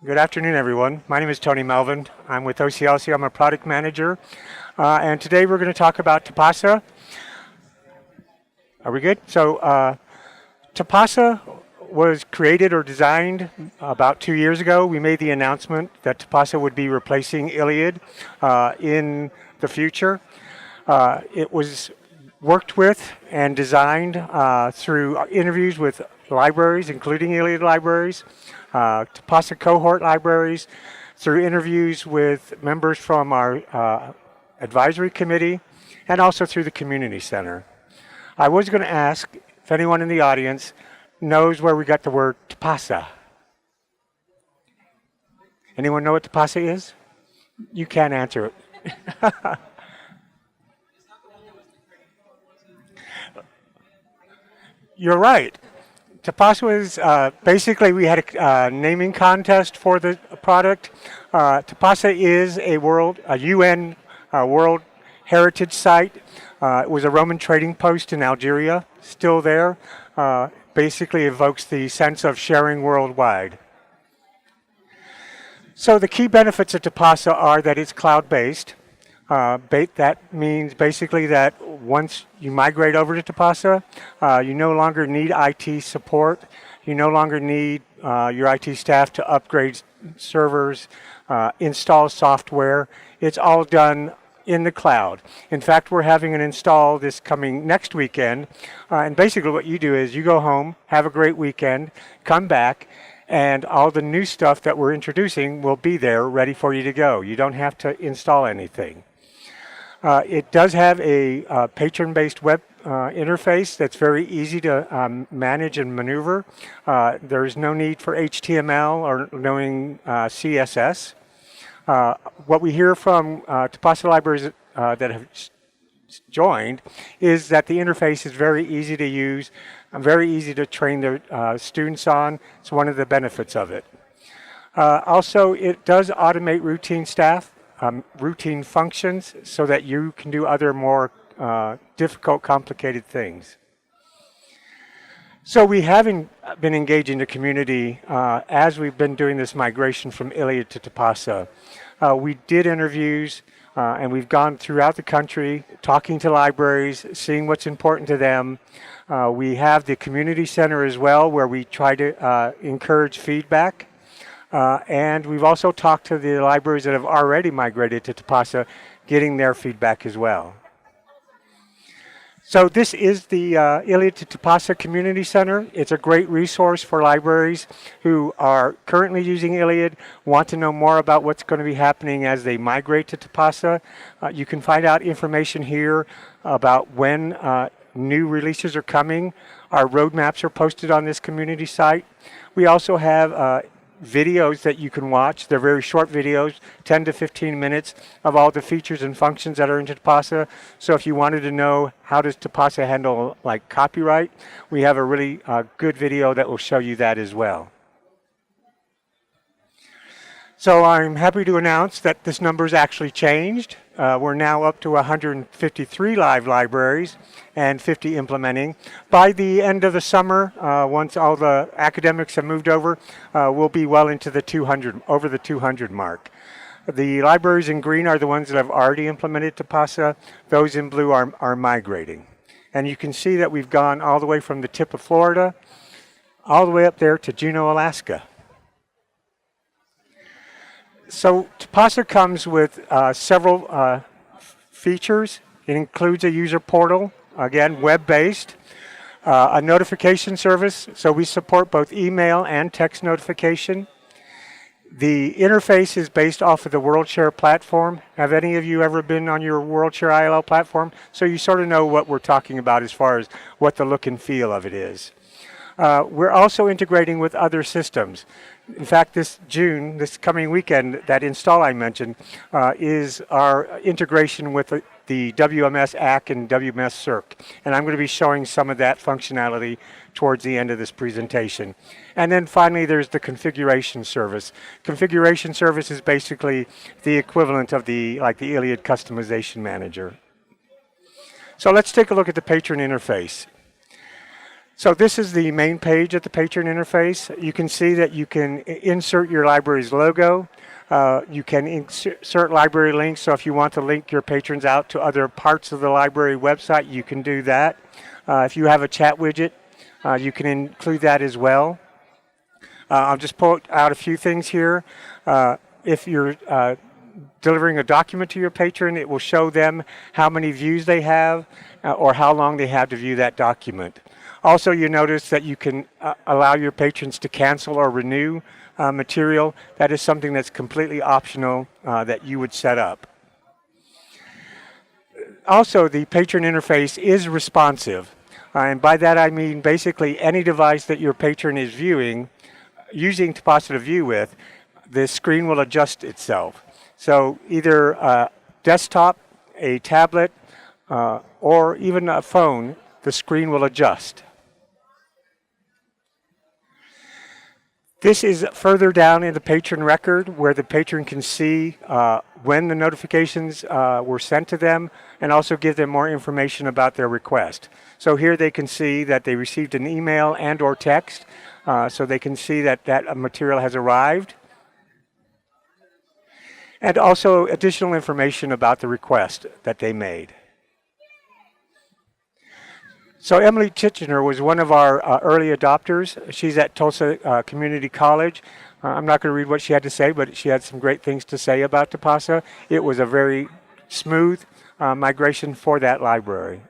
Good afternoon, everyone. My name is Tony Melvin. I'm with OCLC. I'm a product manager. And today we're going to talk about Tipasa. Are we good? Tipasa was created or designed about 2 years ago. We made the announcement that Tipasa would be replacing Iliad in the future. It was worked with and designed through interviews with libraries, including Iliad libraries, Tipasa cohort libraries, through interviews with members from our advisory committee, and also through the community center. I was going to ask if anyone in the audience knows where we got the word Tipasa. Anyone know what Tipasa is? You can't answer it. You're right. Tipasa was basically we had a naming contest for the product. Tipasa is a UN World Heritage Site. It was a Roman trading post in Algeria, still there. Basically evokes the sense of sharing worldwide. So the key benefits of Tipasa are that it's cloud-based. That means basically that once you migrate over to Tipasa, you no longer need IT support. You no longer need your IT staff to upgrade servers, install software. It's all done in the cloud. In fact, we're having an install this coming next weekend. And basically what you do is you go home, have a great weekend, come back, and all the new stuff that we're introducing will be there ready for you to go. You don't have to install anything. It does have a Patron-based web interface that's very easy to manage and maneuver. There's no need for HTML or knowing CSS. What we hear from Tipasa libraries that have joined is that the interface is very easy to use, very easy to train their students on. It's one of the benefits of it. Also, it does automate routine functions so that you can do other more difficult, complicated things. So we have been engaging the community as we've been doing this migration from Iliad to Tipasa. We did interviews and we've gone throughout the country talking to libraries, seeing what's important to them. We have the community center as well where we try to encourage feedback. And we've also talked to the libraries that have already migrated to Tipasa, getting their feedback as well. So this is the Iliad to Tipasa Community Center. It's a great resource for libraries who are currently using Iliad, want to know more about what's going to be happening as they migrate to Tipasa. You can find out information here about when new releases are coming. Our roadmaps are posted on this community site. We also have videos that you can watch. They're very short videos, 10 to 15 minutes of all the features and functions that are in Tipasa. So if you wanted to know how does Tipasa handle like copyright, we have a really good video that will show you that as well. So I'm happy to announce that this number's actually changed. We're now up to 153 live libraries and 50 implementing. By the end of the summer, once all the academics have moved over, we'll be well into the 200, over the 200 mark. The libraries in green are the ones that have already implemented Tipasa. Those in blue are migrating. And you can see that we've gone all the way from the tip of Florida, all the way up there to Juneau, Alaska. So Tipasa comes with several features. It includes a user portal, again, web-based, a notification service, so we support both email and text notification. The interface is based off of the WorldShare platform. Have any of you ever been on your WorldShare ILL platform? So you sort of know what we're talking about as far as what the look and feel of it is. We're also integrating with other systems. In fact, this coming weekend, that install I mentioned is our integration with the WMS AC and WMS Circ. And I'm going to be showing some of that functionality towards the end of this presentation. And then finally, there's the configuration service. Configuration service is basically the equivalent of the Iliad Customization Manager. So let's take a look at the Patron interface. So this is the main page of the Patron interface. You can see that you can insert your library's logo. You can insert library links, so if you want to link your patrons out to other parts of the library website, you can do that. If you have a chat widget, you can include that as well. I'll just point out a few things here. If you're delivering a document to your patron, it will show them how many views they have or how long they have to view that document. Also, you notice that you can allow your patrons to cancel or renew material. That is something that's completely optional that you would set up. Also, the patron interface is responsive. And by that I mean basically any device that your patron is viewing, using Tipasa to view with, the screen will adjust itself. So either a desktop, a tablet, or even a phone, the screen will adjust. This is further down in the patron record where the patron can see when the notifications were sent to them and also give them more information about their request. So here they can see that they received an email and or text, so they can see that that material has arrived. And also additional information about the request that they made. So Emily Titchener was one of our early adopters. She's at Tulsa Community College. I'm not going to read what she had to say, but she had some great things to say about Tipasa. It was a very smooth migration for that library.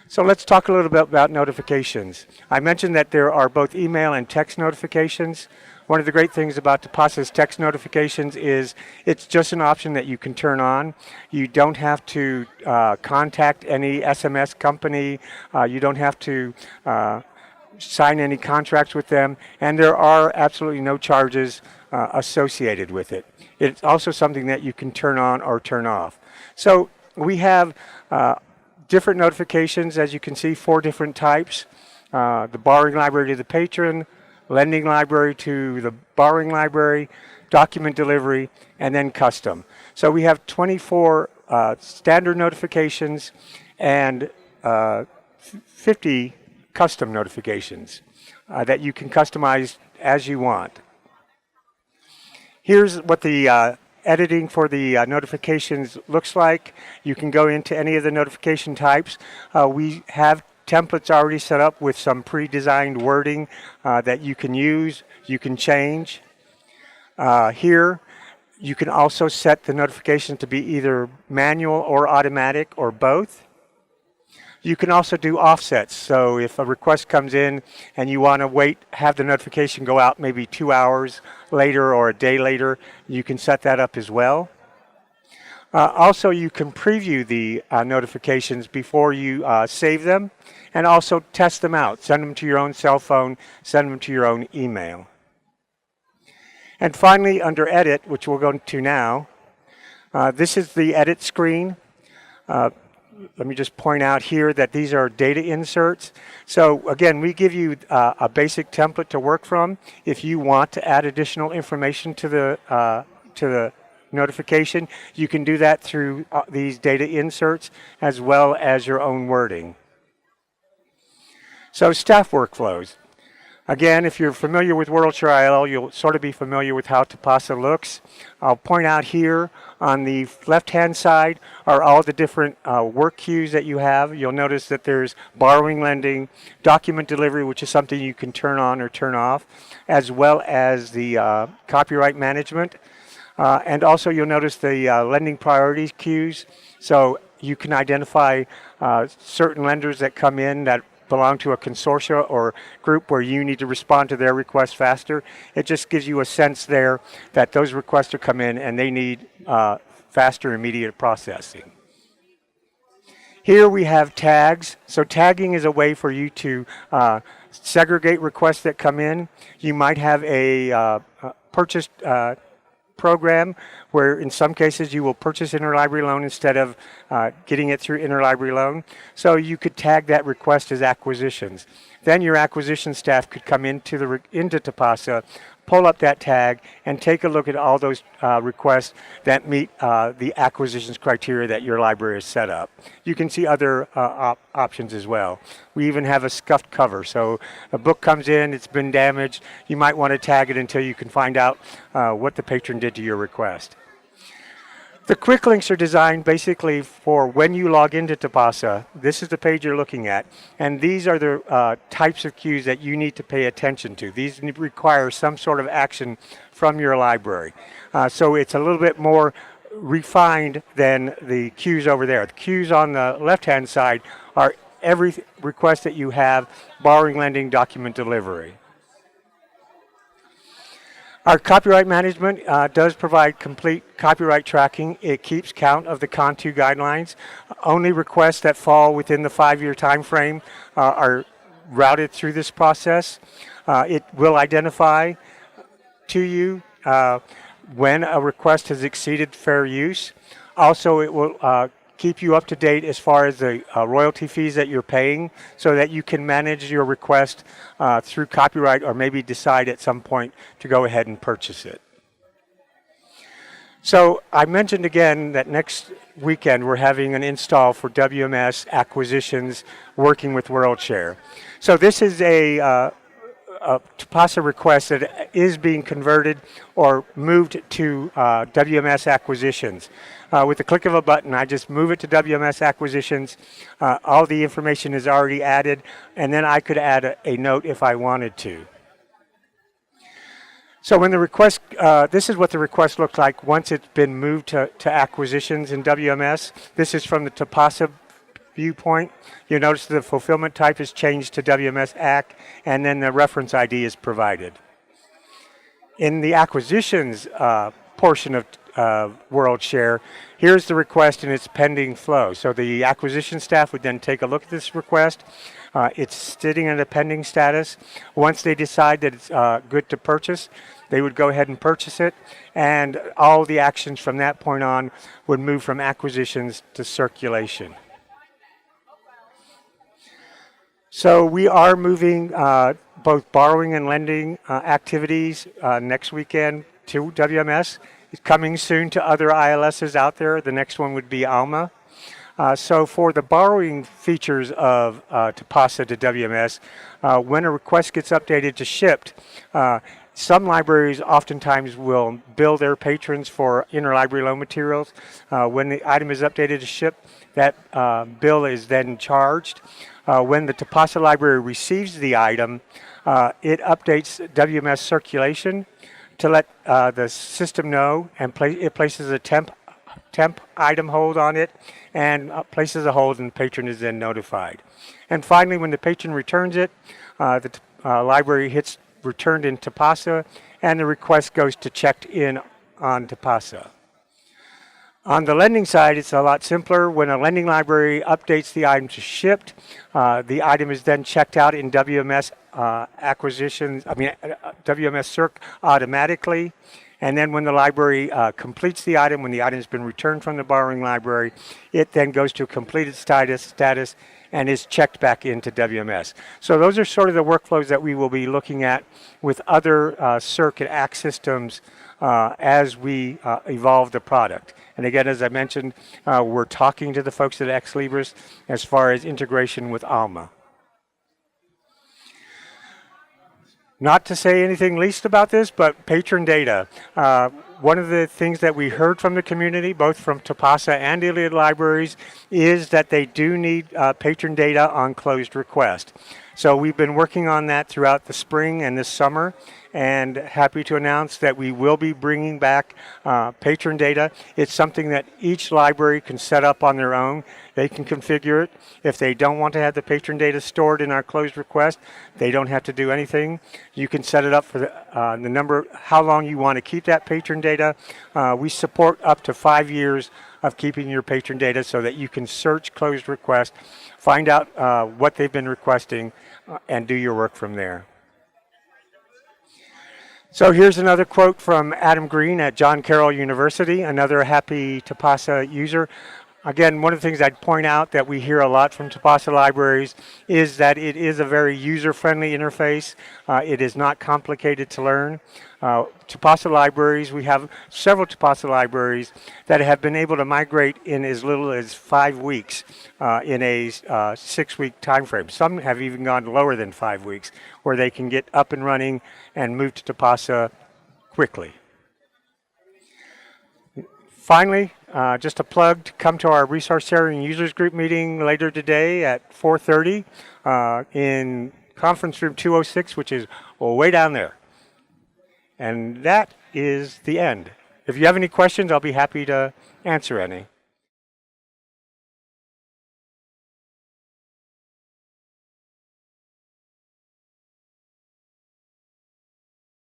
So let's talk a little bit about notifications. I mentioned that there are both email and text notifications. One of the great things about Tipasa's text notifications is it's just an option that you can turn on. You don't have to contact any SMS company. You don't have to sign any contracts with them. And there are absolutely no charges associated with it. It's also something that you can turn on or turn off. So we have different notifications, as you can see, 4 different types. The borrowing library to the patron, lending library to the borrowing library, document delivery, and then custom. So we have 24 standard notifications and 50 custom notifications that you can customize as you want. Here's what the editing for the notifications looks like. You can go into any of the notification types. We have templates already set up with some pre-designed wording that you can use, you can change. Here, you can also set the notification to be either manual or automatic or both. You can also do offsets. So if a request comes in and you want to wait, have the notification go out maybe 2 hours later or a day later, you can set that up as well. Also, you can preview the notifications before you save them and also test them out. Send them to your own cell phone, send them to your own email. And finally, under Edit, which we'll go to now, this is the Edit screen. Let me just point out here that these are data inserts. So again, we give you a basic template to work from. If you want to add additional information to the notification, you can do that through these data inserts as well as your own wording. So staff workflows. Again, if you're familiar with WorldShare.IL, you'll sort of be familiar with how Tipasa looks. I'll point out here on the left-hand side are all the different work queues that you have. You'll notice that there's borrowing, lending, document delivery, which is something you can turn on or turn off, as well as the copyright management. And also you'll notice the lending priorities queues. So you can identify certain lenders that come in that belong to a consortia or group where you need to respond to their requests faster. It just gives you a sense there that those requests are come in and they need faster immediate processing. Here we have tags. So tagging is a way for you to segregate requests that come in. You might have a purchased program where in some cases you will purchase interlibrary loan instead of getting it through interlibrary loan. So you could tag that request as acquisitions. then your acquisition staff could come into Tipasa, pull up that tag, and take a look at all those requests that meet the acquisitions criteria that your library has set up. You can see other options as well. We even have a scuffed cover. So a book comes in, it's been damaged, you might want to tag it until you can find out what the patron did to your request. The quick links are designed basically for when you log into Tipasa. This is the page you're looking at, and these are the types of cues that you need to pay attention to. These require some sort of action from your library. So it's a little bit more refined than the cues over there. The cues on the left-hand side are every request that you have, borrowing, lending, document delivery. Our copyright management does provide complete copyright tracking. It keeps count of the CON2 guidelines. Only requests that fall within the 5-year time frame are routed through this process. It will identify to you when a request has exceeded fair use. Also, it will keep you up to date as far as the royalty fees that you're paying so that you can manage your request through copyright, or maybe decide at some point to go ahead and purchase it. So I mentioned again that next weekend we're having an install for WMS acquisitions working with WorldShare. So this is a Tipasa request that is being converted or moved to WMS acquisitions. With the click of a button, I just move it to WMS acquisitions. All the information is already added, and then I could add a note if I wanted to. So when the request, this is what the request looks like once it's been moved to acquisitions in WMS. This is from the Tipasa viewpoint. You'll notice the fulfillment type is changed to WMS AC, and then the reference ID is provided. In the acquisitions portion of WorldShare, here's the request in its pending flow. So the acquisition staff would then take a look at this request. It's sitting in a pending status. Once they decide that it's good to purchase, they would go ahead and purchase it, and all the actions from that point on would move from acquisitions to circulation. So we are moving both borrowing and lending activities next weekend to WMS. It's coming soon to other ILSs out there. The next one would be ALMA. So for the borrowing features of Tipasa to WMS, when a request gets updated to shipped, some libraries oftentimes will bill their patrons for interlibrary loan materials. When the item is updated to ship, that bill is then charged. When the Tipasa library receives the item, it updates WMS circulation to let the system know, and it places a temp item hold on it, and places a hold, and the patron is then notified. And finally, when the patron returns it, the library hits returned in Tipasa, and the request goes to checked in on Tipasa. On the lending side, it's a lot simpler. When a lending library updates the item to shipped, the item is then checked out in WMS WMS Circ automatically. And then when the library completes the item, when the item has been returned from the borrowing library, it then goes to a completed status and is checked back into WMS. So those are sort of the workflows that we will be looking at with other Circ and ACK systems as we evolve the product. And again, as I mentioned, we're talking to the folks at Ex Libris as far as integration with ALMA. Not to say anything least about this, but patron data. One of the things that we heard from the community, both from Tipasa and Iliad libraries, is that they do need patron data on closed request. So we've been working on that throughout the spring and this summer, and happy to announce that we will be bringing back patron data. It's something that each library can set up on their own. They can configure it. If they don't want to have the patron data stored in our closed request, they don't have to do anything. You can set it up for the number, how long you want to keep that patron data. We support up to 5 years of keeping your patron data so that you can search closed request, find out what they've been requesting, and do your work from there. So here's another quote from Adam Green at John Carroll University, another happy Tipasa user. Again, one of the things I'd point out that we hear a lot from Tipasa libraries is that it is a very user-friendly interface. It is not complicated to learn. Tipasa libraries, we have several Tipasa libraries that have been able to migrate in as little as 5 weeks in a 6-week time frame. Some have even gone lower than 5 weeks, where they can get up and running and move to Tipasa quickly. Finally, just a plug to come to our resource sharing users group meeting later today at 4:30 in conference room 206, which is way down there. And that is the end. If you have any questions, I'll be happy to answer any.